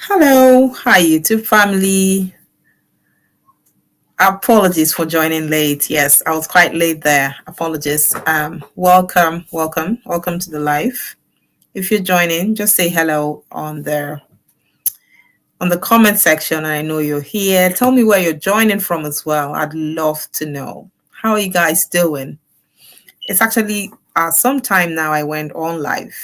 Hello, hi YouTube family. Apologies for joining late. Yes, I was quite late there. Apologies. Welcome to the live. If you're joining, just say hello on the comment section. I know you're here. Tell me where you're joining from as well. I'd love to know. How are you guys doing? It's actually some time now I went on live.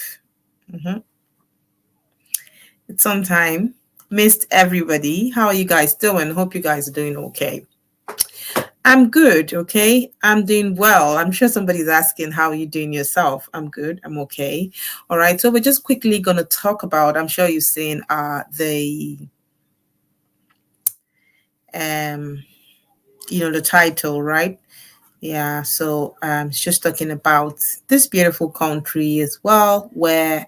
It's some time. Missed everybody. How are you guys doing? Hope you guys are doing okay. I'm good, okay? I'm doing well. I'm sure somebody's asking how you doing yourself. I'm good. I'm okay. All right. So we're just quickly going to talk about, I'm sure you've seen um the title, right? Yeah, so it's just talking about this beautiful country as well where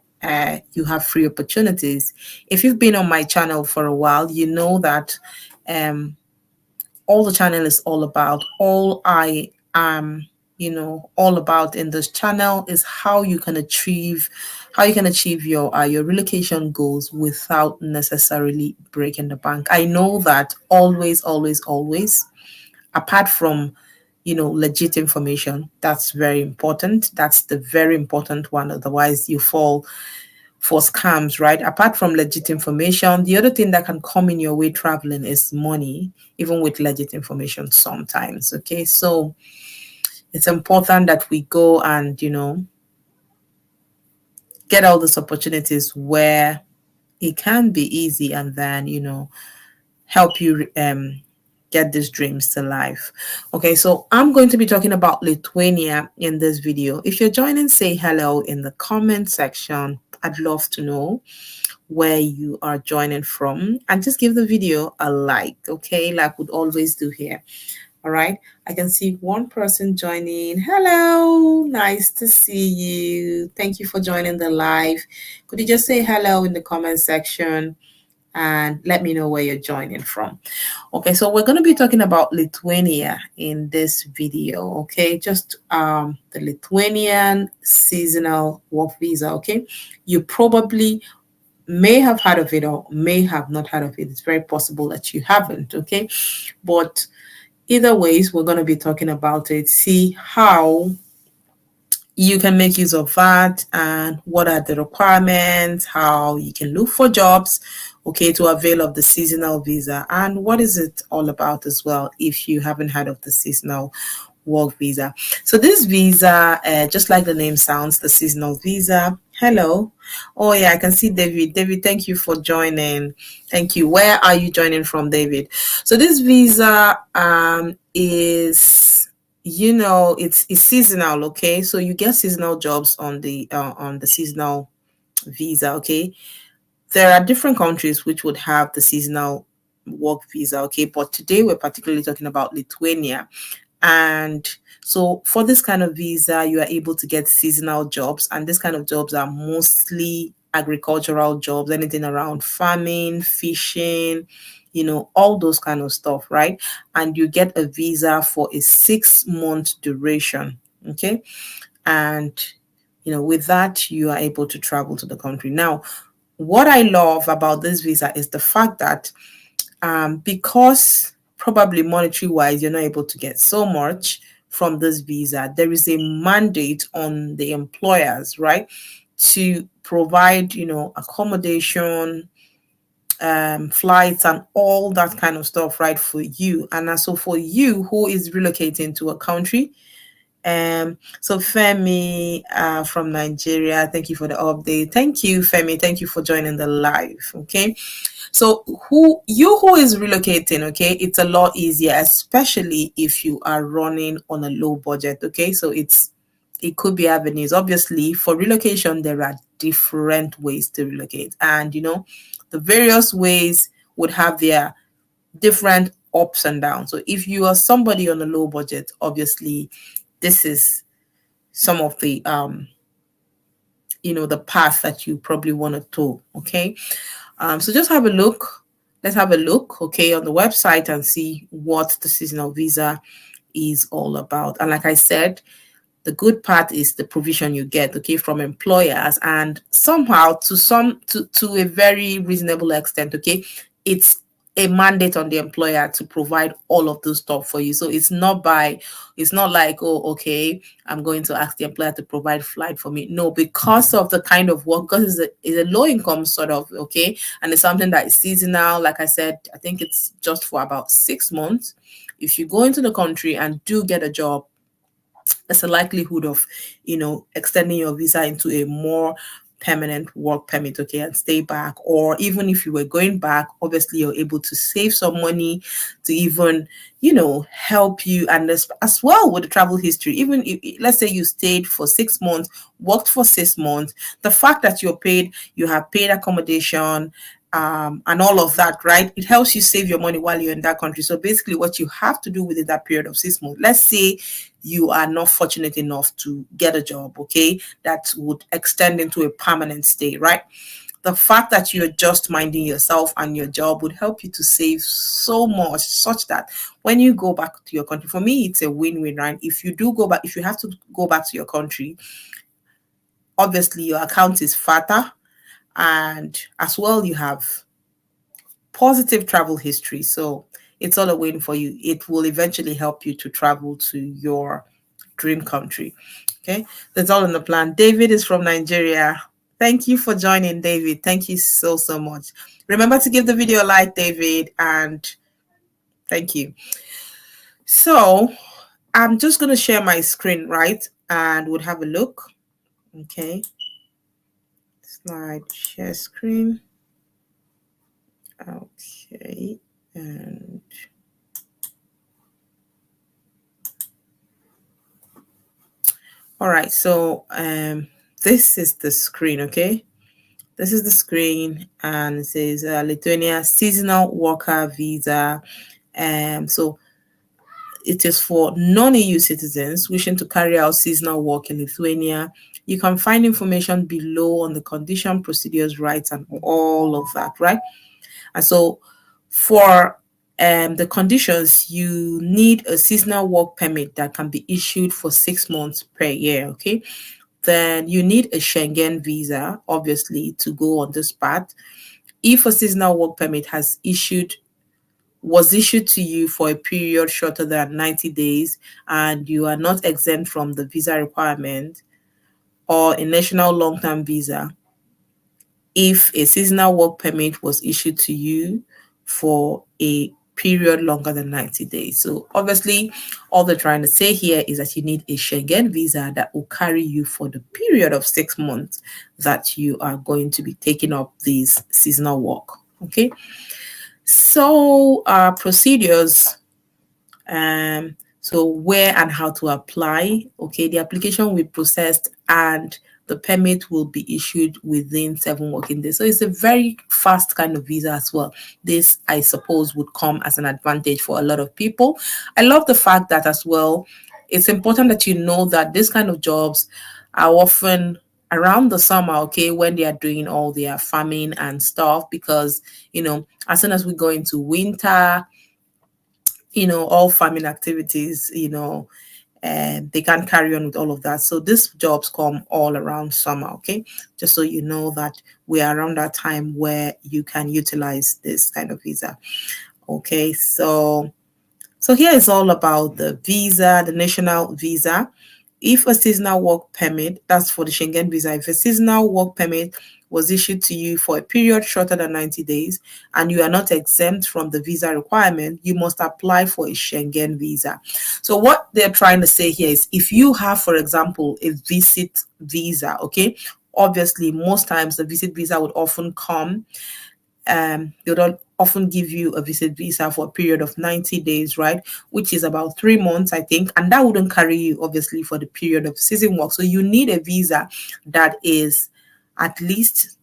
you have free opportunities. If you've been on my channel for a while, you know that um all the channel is all about, all I am, all about in this channel is how you can achieve your relocation goals without necessarily breaking the bank. I know that always, apart from legit information, that's very important. That's the very important one. Otherwise, you fall for scams, right? Apart from legit information, the other thing that can come in your way traveling is money, even with legit information sometimes. Okay, so it's important that we go and get all these opportunities where it can be easy, and then help you get these dreams to life. Okay, so I'm going to be talking about Lithuania in this video. If you're joining, say hello in the comment section. I'd love to know where you are joining from, and just give the video a like, okay, like we'd always do here. All right, I can see one person joining. Hello, nice to see you. Thank you for joining the live. Could you just say hello in the comment section and let me know where you're joining from? Okay, so we're going to be talking about Lithuania in this video. Okay, just the Lithuanian seasonal work visa. Okay, you probably may have heard of it or may have not heard of it. It's very possible that you haven't. Okay, but either ways, we're going to be talking about it, see how you can make use of that and what are the requirements, how you can look for jobs, okay, to avail of the seasonal visa, and what is it all about as well if you haven't heard of the seasonal work visa. So this visa, just like the name sounds, the seasonal visa. Hello. Oh yeah, I can see David. David, thank you for joining. Thank you. Where are you joining from, David? So this visa is it's seasonal. Okay, so you get seasonal jobs on the seasonal visa. Okay, there are different countries which would have the seasonal work visa. Okay, but today we're particularly talking about Lithuania. And so for this kind of visa, you are able to get seasonal jobs, and this kind of jobs are mostly agricultural jobs, anything around farming, fishing, all those kind of stuff, right? And you get a visa for a 6-month duration. Okay. And with that, you are able to travel to the country. Now, what I love about this visa is the fact that because probably monetary wise, you're not able to get so much from this visa, there is a mandate on the employers, right, to provide, accommodation, flights, and all that kind of stuff, right, for you. And so for you who is relocating to a country, so Femi from Nigeria, thank you for the update. Thank you, Femi. Thank you for joining the live. Okay. So who is relocating, okay, it's a lot easier, especially if you are running on a low budget. Okay. So it could be avenues. Obviously, for relocation, there are different ways to relocate. And the various ways would have their different ups and downs. So if you are somebody on a low budget, obviously this is some of the the path that you probably want to take. Okay, so just have a look. Let's have a look, okay, on the website and see what the seasonal visa is all about. And like I said, The good part is the provision you get, okay, from employers, and somehow to a very reasonable extent, okay, it's a mandate on the employer to provide all of those stuff for you. So it's not like, oh, okay, I'm going to ask the employer to provide flight for me. No, because of the kind of work, because it's a low income sort of, okay, and it's something that is seasonal. Like I said, I think it's just for about 6 months. If you go into the country and do get a job, there's a likelihood of, extending your visa into a more permanent work permit, okay, and stay back. Or even if you were going back, obviously you're able to save some money to even, help you. And as well with the travel history, even if, let's say you stayed for 6 months, worked for 6 months, the fact that you have paid accommodation, and all of that, right? It helps you save your money while you're in that country. So basically, what you have to do within that period of 6 months, let's say you are not fortunate enough to get a job, okay, that would extend into a permanent stay, right? The fact that you're just minding yourself and your job would help you to save so much, such that when you go back to your country, for me, it's a win-win, right? If you do go back, if you have to go back to your country, obviously your account is fatter, and as well, you have positive travel history. So it's all a win for you. It will eventually help you to travel to your dream country. Okay, that's all in the plan. David is from Nigeria. Thank you for joining, David. Thank you so, so much. Remember to give the video a like, David, and thank you. So I'm just going to share my screen, right? And we'll have a look. Okay. Slide, share screen. Okay. And all right, so this is the screen, okay? This is the screen, and it says Lithuania seasonal worker visa. So it is for non-EU citizens wishing to carry out seasonal work in Lithuania. You can find information below on the condition, procedures, rights, and all of that, right? And so for the conditions, you need a seasonal work permit that can be issued for 6 months per year, okay? Then you need a Schengen visa, obviously, to go on this path. If a seasonal work permit was issued to you for a period shorter than 90 days and you are not exempt from the visa requirement, or a national long-term visa, if a seasonal work permit was issued to you for a period longer than 90 days. So obviously, all they're trying to say here is that you need a Schengen visa that will carry you for the period of 6 months that you are going to be taking up this seasonal work. Okay. So procedures. So where and how to apply. Okay, the application will be processed and the permit will be issued within 7 working days. So it's a very fast kind of visa as well. This, I suppose, would come as an advantage for a lot of people. I love the fact that as well, it's important that you know that this kind of jobs are often around the summer, okay, when they are doing all their farming and stuff, because, as soon as we go into winter, all farming activities, and they can't carry on with all of that. So these jobs come all around summer, okay? Just so you know that we are around that time where you can utilize this kind of visa. Okay, so here is all about the visa, the national visa. If a seasonal work permit, that's for the Schengen visa, if a seasonal work permit was issued to you for a period shorter than 90 days and you are not exempt from the visa requirement, you must apply for a Schengen visa. So what they're trying to say here is if you have, for example, a visit visa, okay, obviously most times the visit visa would often come, they would often give you a visit visa for a period of 90 days, right? Which is about 3 months, I think. And that wouldn't carry you, obviously, for the period of season work. So you need a visa that is at least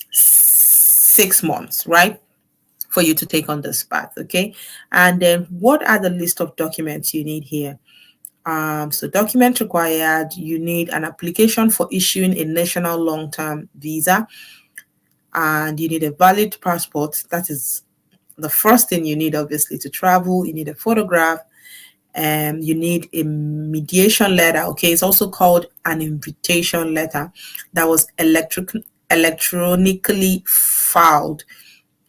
6 months, right? For you to take on this path, okay? And then what are the list of documents you need here? So document required, you need an application for issuing a national long-term visa, and you need a valid passport. That is the first thing you need, obviously, to travel. You need a photograph, You need a mediation letter. Okay, it's also called an invitation letter that was electronically filed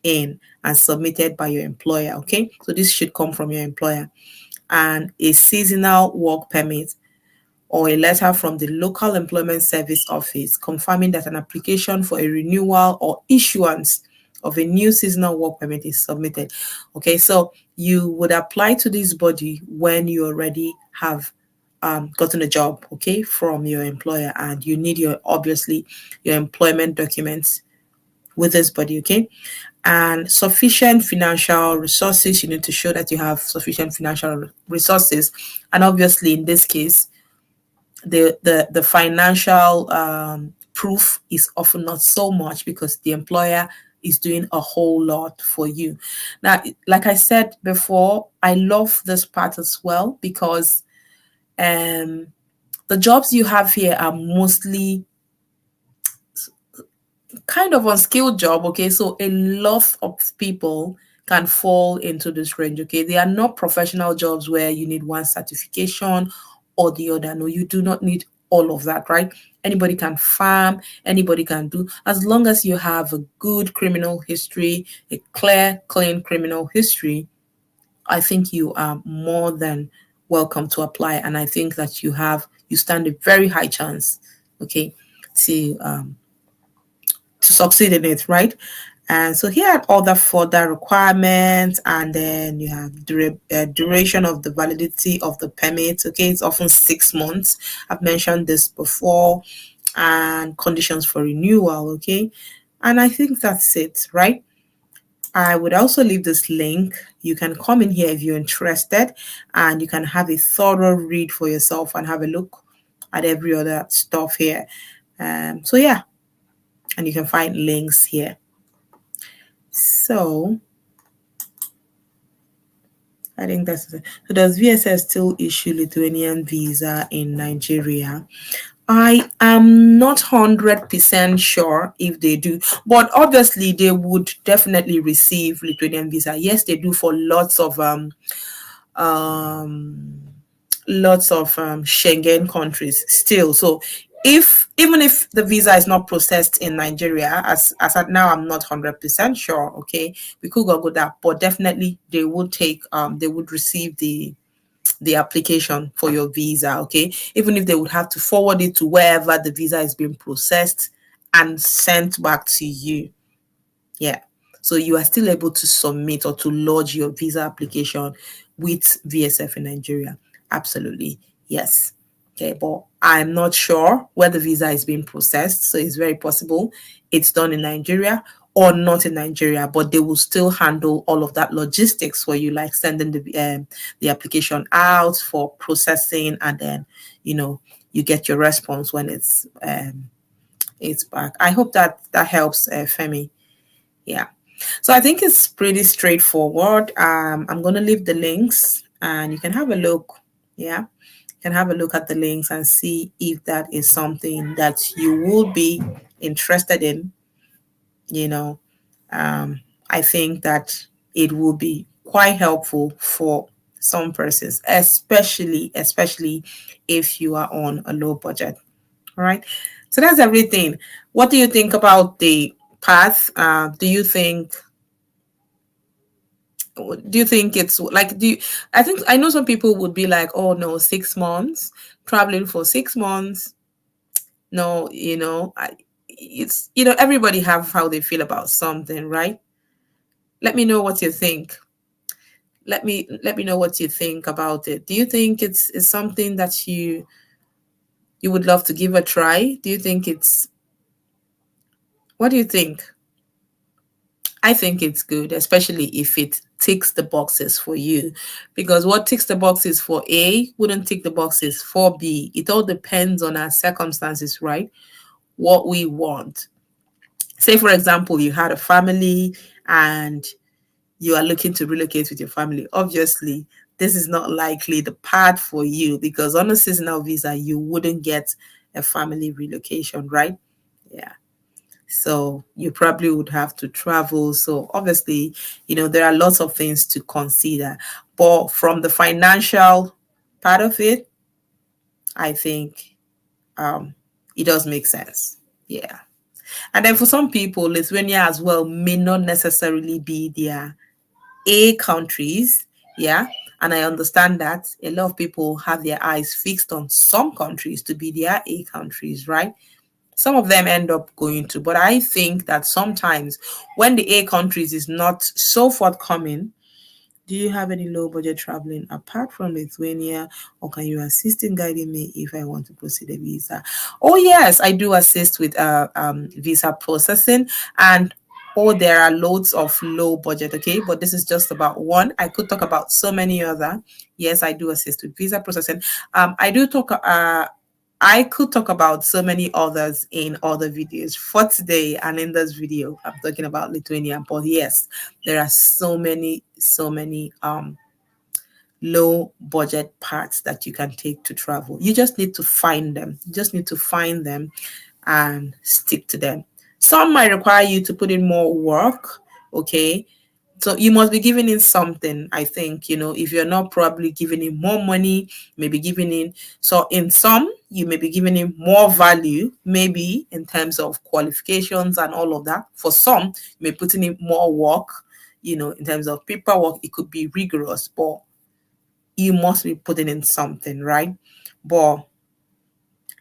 in and submitted by your employer. Okay, so this should come from your employer. And a seasonal work permit or a letter from the local employment service office confirming that an application for a renewal or issuance of a new seasonal work permit is submitted. Okay, so you would apply to this body when you already have gotten a job, okay, from your employer, and you need your obviously your employment documents with this body, okay, and sufficient financial resources. You need to show that you have sufficient financial resources, and obviously in this case the financial proof is often not so much because the employer is doing a whole lot for you. Now, like I said before, I love this part as well because um, the jobs you have here are mostly kind of unskilled job. Okay, so a lot of people can fall into this range. Okay, they are not professional jobs where you need one certification or the other. No, you do not need all of that, right? Anybody can farm, anybody can do, as long as you have a good criminal history, a clear, clean criminal history. I think you are more than welcome to apply, and I think that you stand a very high chance, okay, to succeed in it, right? And so here are other further requirements, and then you have duration of the validity of the permit. Okay, it's often 6 months. I've mentioned this before, and conditions for renewal. Okay, and I think that's it, right? I would also leave this link. You can come in here if you're interested, and you can have a thorough read for yourself and have a look at every other stuff here. So yeah, and you can find links here. So I think that's it. So does VSS still issue Lithuanian visa in Nigeria? I am not 100% sure if they do, but obviously they would definitely receive Lithuanian visa. Yes, they do for um, lots of Schengen countries still. So if even if the visa is not processed in Nigeria, as at now, I'm not 100% sure. Okay, we could go that, but definitely they would receive the application for your visa. Okay, even if they would have to forward it to wherever the visa is being processed and sent back to you. Yeah. So you are still able to submit or to lodge your visa application with VSF in Nigeria. Absolutely. Yes. Okay. But I'm not sure where the visa is being processed. So it's very possible it's done in Nigeria or not in Nigeria, but they will still handle all of that logistics for you, like sending the application out for processing, and then you get your response when it's back. I hope that helps, Femi. Yeah. So I think it's pretty straightforward. I'm going to leave the links and you can have a look. Yeah. You can have a look at the links and see if that is something that you will be interested in. You know, I think that it will be quite helpful for some persons, especially if you are on a low budget. All right. So that's everything. What do you think about the path? Do you think it's like I think I know some people would be like, oh no, 6 months traveling for 6 months. No, it's everybody have how they feel about something, right? Let me know what you think. Let me know what you think about it. Do you think it's something that you would love to give a try? Do you think what do you think? I think it's good, especially if it ticks the boxes for you. Because what ticks the boxes for A wouldn't tick the boxes for B. It all depends on our circumstances, right? What we want. Say, for example, you had a family and you are looking to relocate with your family. Obviously, this is not likely the path for you because on a seasonal visa, you wouldn't get a family relocation, right? Yeah. So you probably would have to travel. So obviously, there are lots of things to consider. But from the financial part of it, I think it does make sense. Yeah. And then for some people, Lithuania as well may not necessarily be their A countries. Yeah. And I understand that a lot of people have their eyes fixed on some countries to be their A countries, right? Some of them end up going to, but I think that sometimes when the A countries is not so forthcoming, do you have any low budget traveling apart from Lithuania, or can you assist in guiding me if I want to proceed a visa? Oh yes, I do assist with visa processing, and oh, there are loads of low budget. Okay, but this is just about one. I could talk about so many other. Yes, I do assist with visa processing. I do talk. I could talk about so many others in other videos. For today and in this video, I'm talking about Lithuania. But yes, there are so many low budget parts that you can take to travel. You just need to find them. You just need to find them and stick to them. Some might require you to put in more work, okay? So you must be giving in something, I think, if you're not probably giving in more money, maybe giving in. So in some, you may be giving in more value, maybe in terms of qualifications and all of that. For some, you may put in more work, in terms of paperwork, it could be rigorous, but you must be putting in something, right? But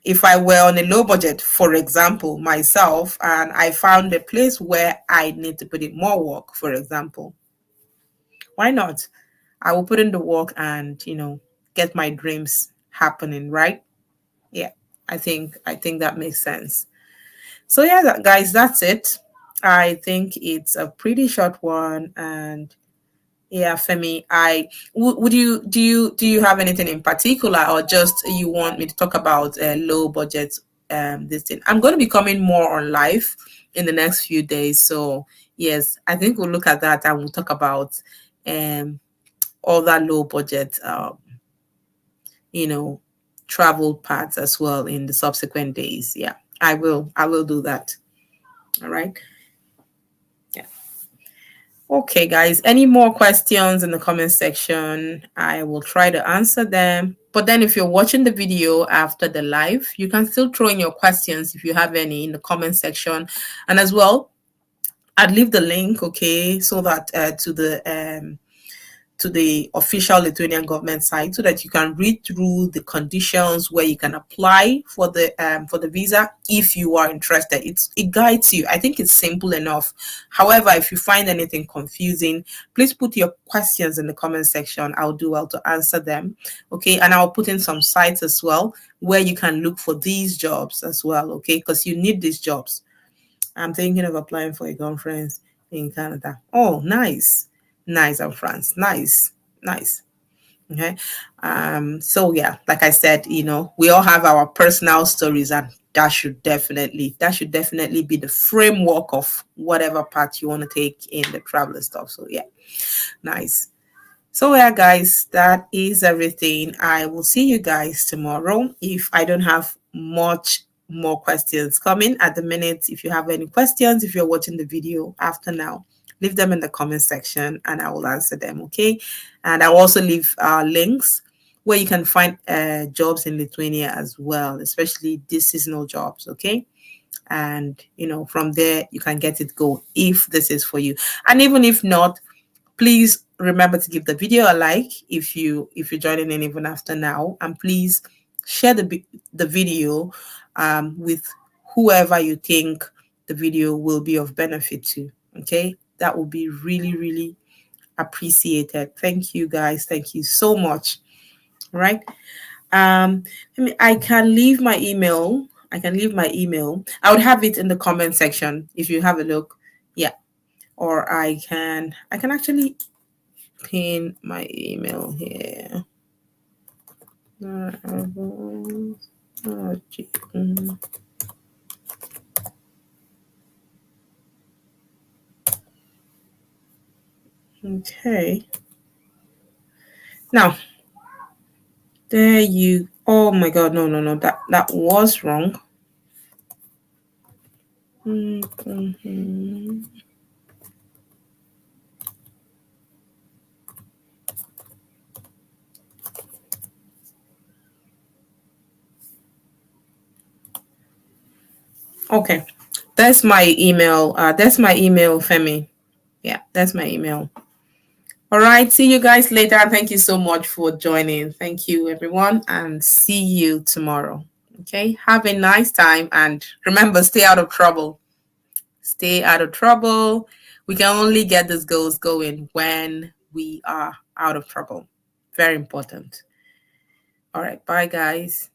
if I were on a low budget, for example, myself, and I found a place where I need to put in more work, for example, why not? I will put in the work and, get my dreams happening, right? Yeah, I think that makes sense. So yeah, guys, that's it. I think it's a pretty short one, and yeah, Femi, would you do you have anything in particular, or just you want me to talk about low budget this thing? I'm going to be coming more on live in the next few days, so yes, I think we'll look at that and we'll talk about um other low budget you know travel paths as well in the subsequent days. Yeah, I will do that. All right. Yeah. Okay, guys, any more questions in the comment section? I will try to answer them. But then if you're watching the video after the live, you can still throw in your questions if you have any in the comment section. And as well, I'd leave the link, okay, so that to the official Lithuanian government site, so that you can read through the conditions where you can apply for the visa if you are interested. It guides you. I think it's simple enough. However, if you find anything confusing, please put your questions in the comment section. I'll do well to answer them. Okay, and I'll put in some sites as well where you can look for these jobs as well. Okay, because you need these jobs. I'm thinking of applying for a conference in Canada. Oh, nice. Nice, in France. Nice. Nice. Okay. So yeah, like I said, we all have our personal stories, and that should definitely be the framework of whatever path you want to take in the travel stuff. So yeah, nice. So yeah, guys, that is everything. I will see you guys tomorrow. If I don't have much more questions coming at the minute, if you have any questions, if you're watching the video after now, leave them in the comment section and I will answer them. Okay. And I'll also leave links where you can find jobs in Lithuania as well, especially these seasonal jobs. Okay. And from there you can get it go if this is for you. And even if not, please remember to give the video a like if you're joining in even after now, and please share the video with whoever you think the video will be of benefit to. Okay, that will be really, really appreciated. Thank you, guys. Thank you so much. All right. I can leave my email. I would have it in the comment section if you have a look. Yeah. Or I can actually pin my email here. Okay. Now, there you. Oh my God! No, no, no. That was wrong. Okay. That's my email. That's my email, Femi. Yeah, that's my email. All right. See you guys later. Thank you so much for joining. Thank you, everyone, and see you tomorrow. Okay. Have a nice time, and remember, stay out of trouble. Stay out of trouble. We can only get these goals going when we are out of trouble. Very important. All right. Bye, guys.